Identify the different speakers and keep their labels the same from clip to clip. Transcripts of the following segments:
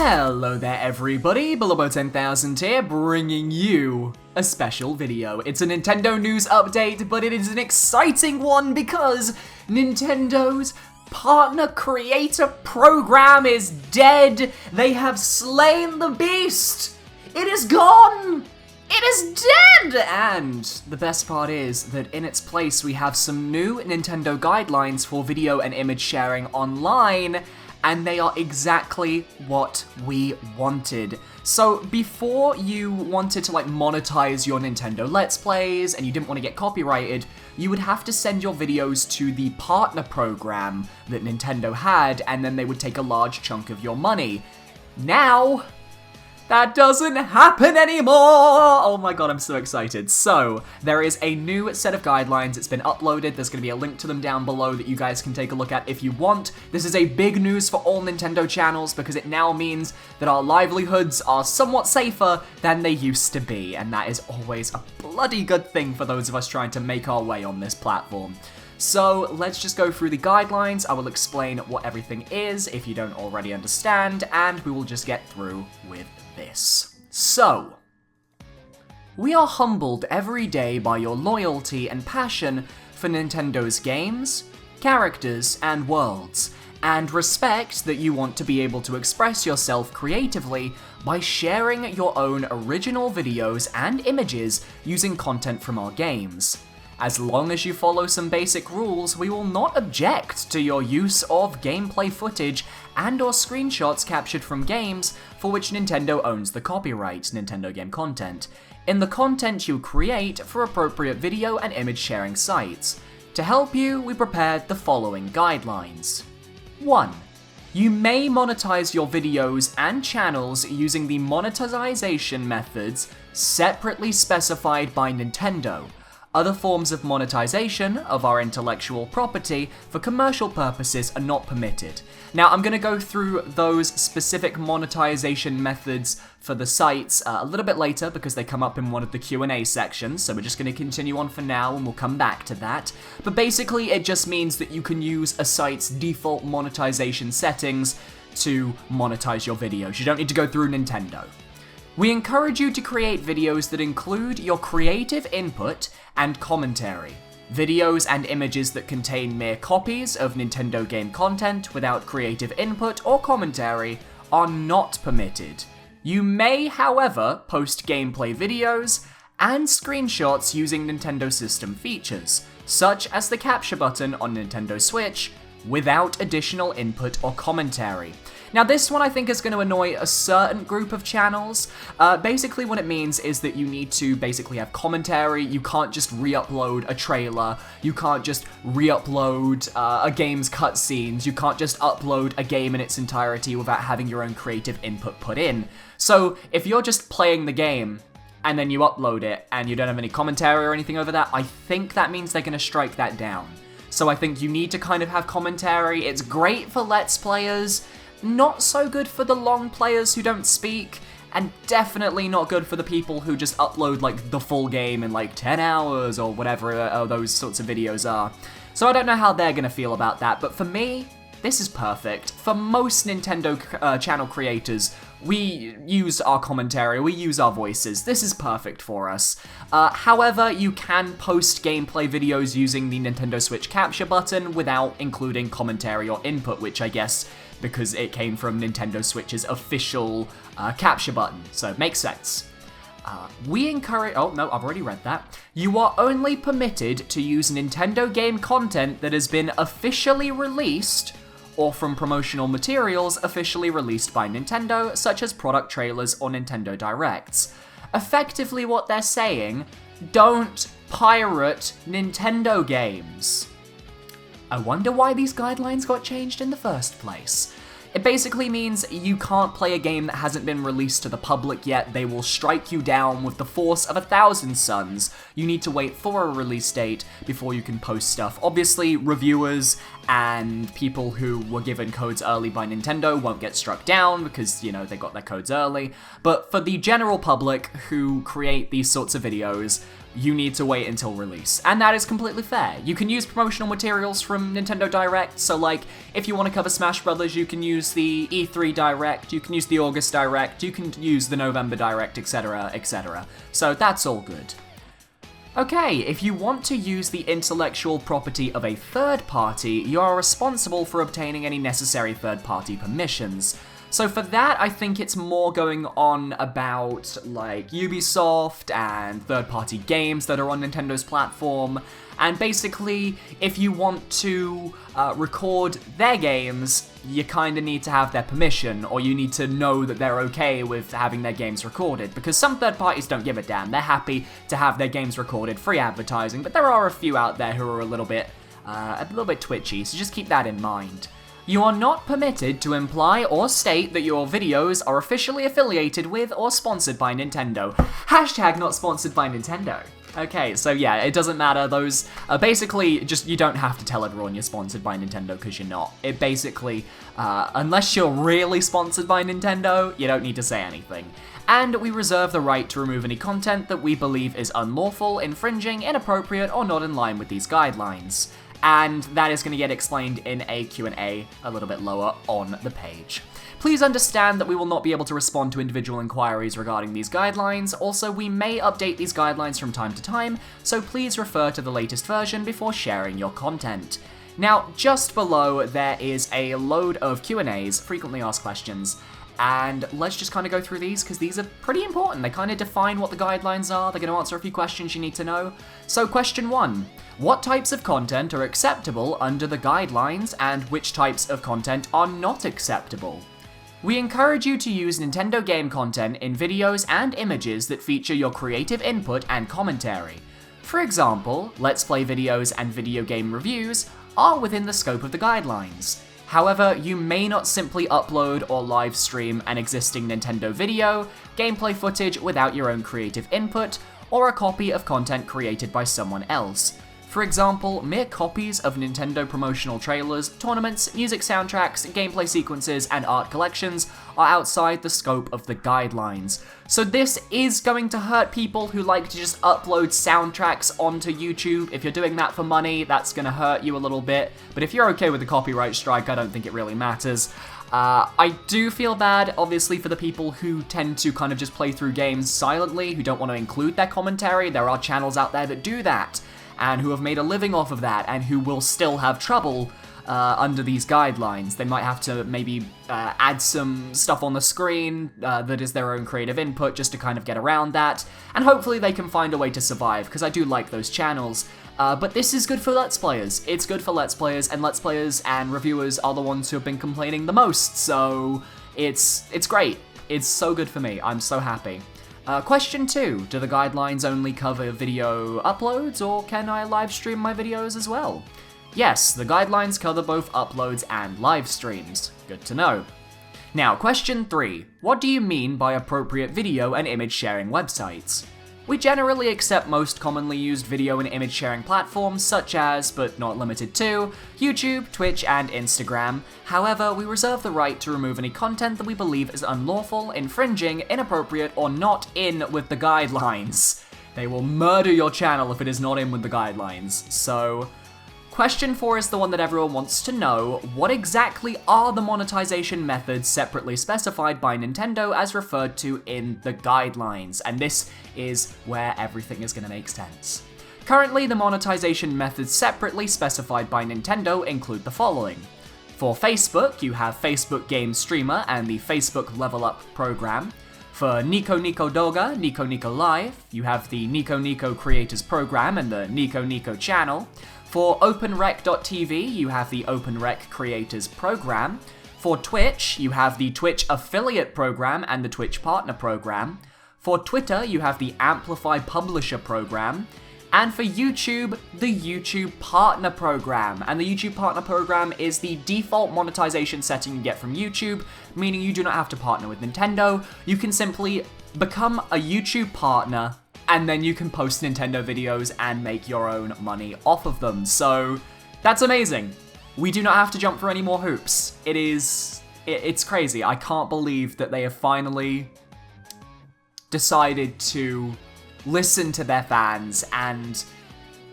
Speaker 1: Hello there everybody, Billybo10K here, bringing you a special video. It's a Nintendo news update, but it is an exciting one because Nintendo's partner creator program is dead. They have slain the beast. It is gone. It is dead! And the best part is that in its place we have some new Nintendo guidelines for video and image sharing online, and they are exactly what we wanted. So before you wanted to monetize your Nintendo Let's Plays and you didn't want to get copyrighted, you would have to send your videos to the partner program that Nintendo had, and then they would take a large chunk of your money. Now, that doesn't happen anymore! Oh my god, I'm so excited. So, there is a new set of guidelines. It's been uploaded. There's going to be a link to them down below that you guys can take a look at if you want. This is a big news for all Nintendo channels because it now means that our livelihoods are somewhat safer than they used to be, and that is always a bloody good thing for those of us trying to make our way on this platform. So let's just go through the guidelines. I will explain what everything is if you don't already understand, and we will just get through with this. So, we are humbled every day by your loyalty and passion for Nintendo's games, characters, and worlds, and respect that you want to be able to express yourself creatively by sharing your own original videos and images using content from our games. As long as you follow some basic rules, we will not object to your use of gameplay footage and/or screenshots captured from games for which Nintendo owns the copyright, Nintendo game content, in the content you create for appropriate video and image sharing sites. To help you, we prepared the following guidelines. 1. You may monetize your videos and channels using the monetization methods separately specified by Nintendo. Other forms of monetization of our intellectual property for commercial purposes are not permitted. Now, I'm going to go through those specific monetization methods for the sites a little bit later because they come up in one of the Q&A sections, so we're just going to continue on for now and we'll come back to that. But basically, it just means that you can use a site's default monetization settings to monetize your videos. You don't need to go through Nintendo. We encourage you to create videos that include your creative input and commentary. Videos and images that contain mere copies of Nintendo game content without creative input or commentary are not permitted. You may, however, post gameplay videos and screenshots using Nintendo system features, such as the capture button on Nintendo Switch, without additional input or commentary. Now this one I think is going to annoy a certain group of channels. Basically what it means is that you need to basically have commentary. You can't just re-upload a trailer. You can't just re-upload a game's cutscenes. You can't just upload a game in its entirety without having your own creative input put in. So if you're just playing the game and then you upload it and you don't have any commentary or anything over that, I think that means they're going to strike that down. So I think you need to kind of have commentary. It's great for Let's Players, not so good for the long players who don't speak, and definitely not good for the people who just upload the full game in 10 hours or whatever those sorts of videos are. So I don't know how they're gonna feel about that, but for me, this is perfect. For most Nintendo channel creators, we use our commentary, we use our voices. This is perfect for us. However, you can post gameplay videos using the Nintendo Switch capture button without including commentary or input, which I guess because it came from Nintendo Switch's official capture button, so it makes sense. We encourage... Oh, no, I've already read that. You are only permitted to use Nintendo game content that has been officially released or from promotional materials officially released by Nintendo, such as product trailers or Nintendo Directs. Effectively what they're saying, don't pirate Nintendo games. I wonder why these guidelines got changed in the first place. It basically means you can't play a game that hasn't been released to the public yet. They will strike you down with the force of 1,000 suns. You need to wait for a release date before you can post stuff. Obviously, reviewers and people who were given codes early by Nintendo won't get struck down because, you know, they got their codes early. But for the general public who create these sorts of videos, you need to wait until release, and that is completely fair. You can use promotional materials from Nintendo Direct, so like, if you want to cover Smash Brothers, you can use the E3 Direct, you can use the August Direct, you can use the November Direct, etc, etc. So that's all good. Okay, if you want to use the intellectual property of a third party, you are responsible for obtaining any necessary third-party permissions. So for that, I think it's more going on about, like, Ubisoft and third-party games that are on Nintendo's platform, and basically, if you want to record their games, you kinda need to have their permission, or you need to know that they're okay with having their games recorded, because some third parties don't give a damn. They're happy to have their games recorded, free advertising, but there are a few out there who are a little bit twitchy, so just keep that in mind. You are not permitted to imply or state that your videos are officially affiliated with or sponsored by Nintendo. Hashtag not sponsored by Nintendo. Okay, so yeah, it doesn't matter. Those basically just, you don't have to tell everyone you're sponsored by Nintendo because you're not. It basically, unless you're really sponsored by Nintendo, you don't need to say anything. And we reserve the right to remove any content that we believe is unlawful, infringing, inappropriate, or not in line with these guidelines. And that is going to get explained in a Q&A a little bit lower on the page. Please understand that we will not be able to respond to individual inquiries regarding these guidelines. Also, we may update these guidelines from time to time, so please refer to the latest version before sharing your content. Now, just below, there is a load of Q&As, frequently asked questions, and let's just kind of go through these, because these are pretty important. They kind of define what the guidelines are. They're going to answer a few questions you need to know. So question 1. What types of content are acceptable under the guidelines, and which types of content are not acceptable? We encourage you to use Nintendo game content in videos and images that feature your creative input and commentary. For example, Let's Play videos and video game reviews are within the scope of the guidelines. However, you may not simply upload or live stream an existing Nintendo video, gameplay footage without your own creative input, or a copy of content created by someone else. For example, mere copies of Nintendo promotional trailers, tournaments, music soundtracks, gameplay sequences, and art collections are outside the scope of the guidelines. So this is going to hurt people who like to just upload soundtracks onto YouTube. If you're doing that for money, that's going to hurt you a little bit. But if you're okay with the copyright strike, I don't think it really matters. I do feel bad, obviously, for the people who tend to kind of just play through games silently, who don't want to include their commentary. There are channels out there that do that, and who have made a living off of that, and who will still have trouble under these guidelines. They might have to maybe add some stuff on the screen that is their own creative input just to kind of get around that, and hopefully they can find a way to survive, because I do like those channels. But this is good for Let's Players. It's good for Let's Players, and Let's Players and reviewers are the ones who have been complaining the most, so it's great. It's so good for me. I'm so happy. Question 2. Do the guidelines only cover video uploads, or can I live stream my videos as well? Yes, the guidelines cover both uploads and live streams. Good to know. Now, question 3. What do you mean by appropriate video and image sharing websites? We generally accept most commonly used video and image sharing platforms such as, but not limited to, YouTube, Twitch, and Instagram. However, we reserve the right to remove any content that we believe is unlawful, infringing, inappropriate, or not in with the guidelines. They will murder your channel if it is not in with the guidelines. So, question 4 is the one that everyone wants to know. What exactly are the monetization methods separately specified by Nintendo as referred to in the guidelines? And this is where everything is going to make sense. Currently, the monetization methods separately specified by Nintendo include the following. For Facebook, you have Facebook Game Streamer and the Facebook Level Up program. For Nico Nico Doga, Nico Nico Live, you have the Nico Nico Creators program and the Nico Nico channel. For OpenRec.tv, you have the OpenRec Creators program. For Twitch, you have the Twitch Affiliate program and the Twitch Partner program. For Twitter, you have the Amplify Publisher program. And for YouTube, the YouTube Partner program. And the YouTube Partner program is the default monetization setting you get from YouTube, meaning you do not have to partner with Nintendo. You can simply become a YouTube partner, and then you can post Nintendo videos and make your own money off of them. So that's amazing. We do not have to jump through any more hoops. It's crazy. I can't believe that they have finally decided to listen to their fans, and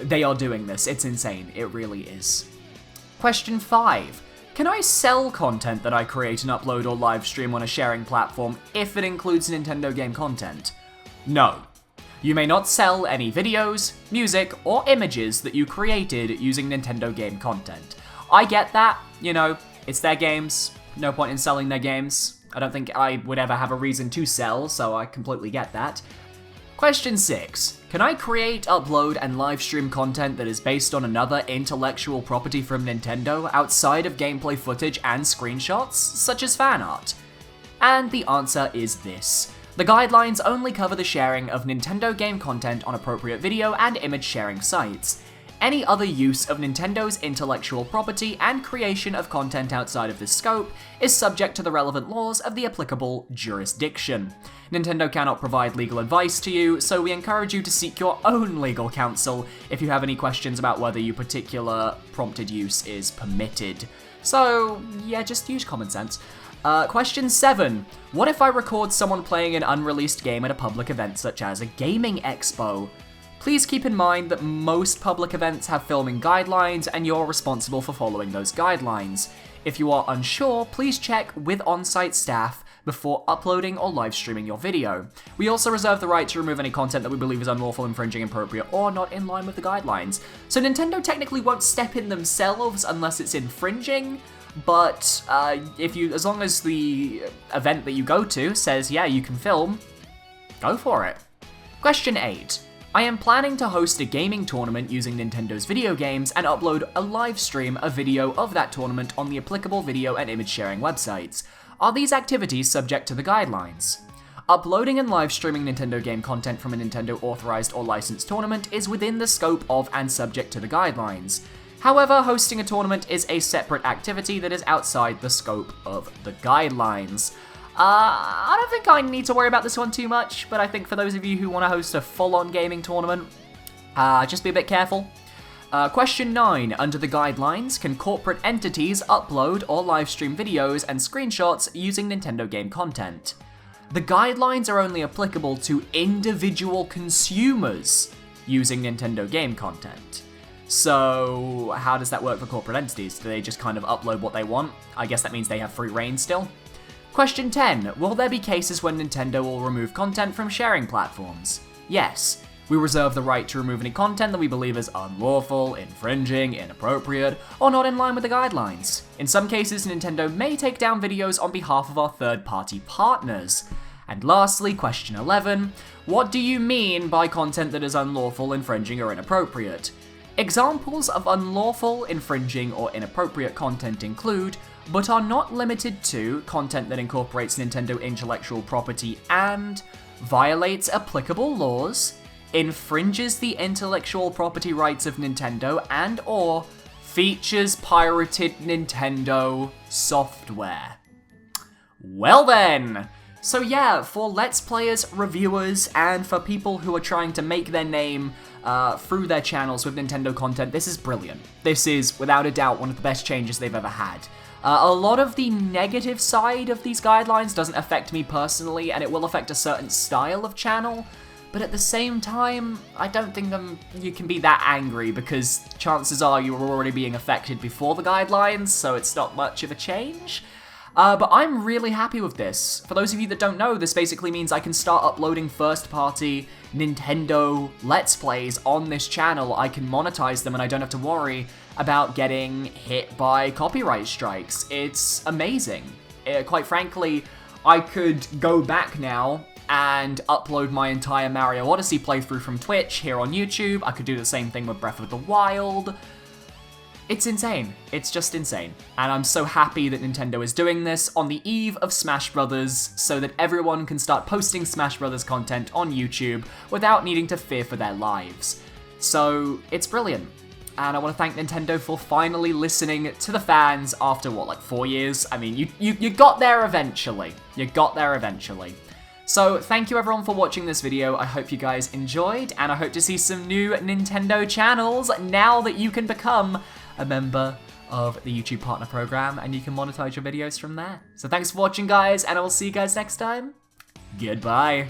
Speaker 1: they are doing this. It's insane. It really is. Question 5. Can I sell content that I create and upload or live stream on a sharing platform if it includes Nintendo game content? No. You may not sell any videos, music, or images that you created using Nintendo game content. I get that, you know, it's their games, no point in selling their games. I don't think I would ever have a reason to sell, so I completely get that. Question 6. Can I create, upload, and live stream content that is based on another intellectual property from Nintendo outside of gameplay footage and screenshots, such as fan art? And the answer is this. The guidelines only cover the sharing of Nintendo game content on appropriate video and image sharing sites. Any other use of Nintendo's intellectual property and creation of content outside of this scope is subject to the relevant laws of the applicable jurisdiction. Nintendo cannot provide legal advice to you, so we encourage you to seek your own legal counsel if you have any questions about whether your particular prompted use is permitted. So, yeah, just use common sense. Question 7. What if I record someone playing an unreleased game at a public event such as a gaming expo? Please keep in mind that most public events have filming guidelines and you're responsible for following those guidelines. If you are unsure, please check with on-site staff before uploading or live streaming your video. We also reserve the right to remove any content that we believe is unlawful, infringing, inappropriate, or not in line with the guidelines. So Nintendo technically won't step in themselves unless it's infringing, but as long as the event that you go to says, yeah, you can film, go for it. Question 8. I am planning to host a gaming tournament using Nintendo's video games and upload a live stream, a video of that tournament on the applicable video and image sharing websites. Are these activities subject to the guidelines? Uploading and live streaming Nintendo game content from a Nintendo authorized or licensed tournament is within the scope of and subject to the guidelines. However, hosting a tournament is a separate activity that is outside the scope of the guidelines. I don't think I need to worry about this one too much, but I think for those of you who want to host a full-on gaming tournament, just be a bit careful. Question 9. Under the guidelines, can corporate entities upload or live stream videos and screenshots using Nintendo game content? The guidelines are only applicable to individual consumers using Nintendo game content. So, how does that work for corporate entities? Do they just kind of upload what they want? I guess that means they have free reign still. Question 10. Will there be cases when Nintendo will remove content from sharing platforms? Yes. We reserve the right to remove any content that we believe is unlawful, infringing, inappropriate, or not in line with the guidelines. In some cases, Nintendo may take down videos on behalf of our third-party partners. And lastly, question 11. What do you mean by content that is unlawful, infringing, or inappropriate? Examples of unlawful, infringing, or inappropriate content include, but are not limited to, content that incorporates Nintendo intellectual property and violates applicable laws, infringes the intellectual property rights of Nintendo, and or features pirated Nintendo software. Well then! So yeah, for Let's Players, reviewers, and for people who are trying to make their name through their channels with Nintendo content, this is brilliant. This is, without a doubt, one of the best changes they've ever had. A lot of the negative side of these guidelines doesn't affect me personally, and it will affect a certain style of channel, but at the same time, I don't think you can be that angry, because chances are you were already being affected before the guidelines, so it's not much of a change. But I'm really happy with this. For those of you that don't know, this basically means I can start uploading first-party Nintendo Let's Plays on this channel. I can monetize them and I don't have to worry about getting hit by copyright strikes. It's amazing. Quite frankly, I could go back now and upload my entire Mario Odyssey playthrough from Twitch here on YouTube. I could do the same thing with Breath of the Wild. It's insane. It's just insane. And I'm so happy that Nintendo is doing this on the eve of Smash Brothers so that everyone can start posting Smash Brothers content on YouTube without needing to fear for their lives. So, it's brilliant. And I want to thank Nintendo for finally listening to the fans after, what, like 4 years? I mean, you got there eventually. You got there eventually. So, thank you everyone for watching this video. I hope you guys enjoyed, and I hope to see some new Nintendo channels now that you can become a member of the YouTube Partner Program, and you can monetize your videos from there. So thanks for watching, guys, and I will see you guys next time. Goodbye.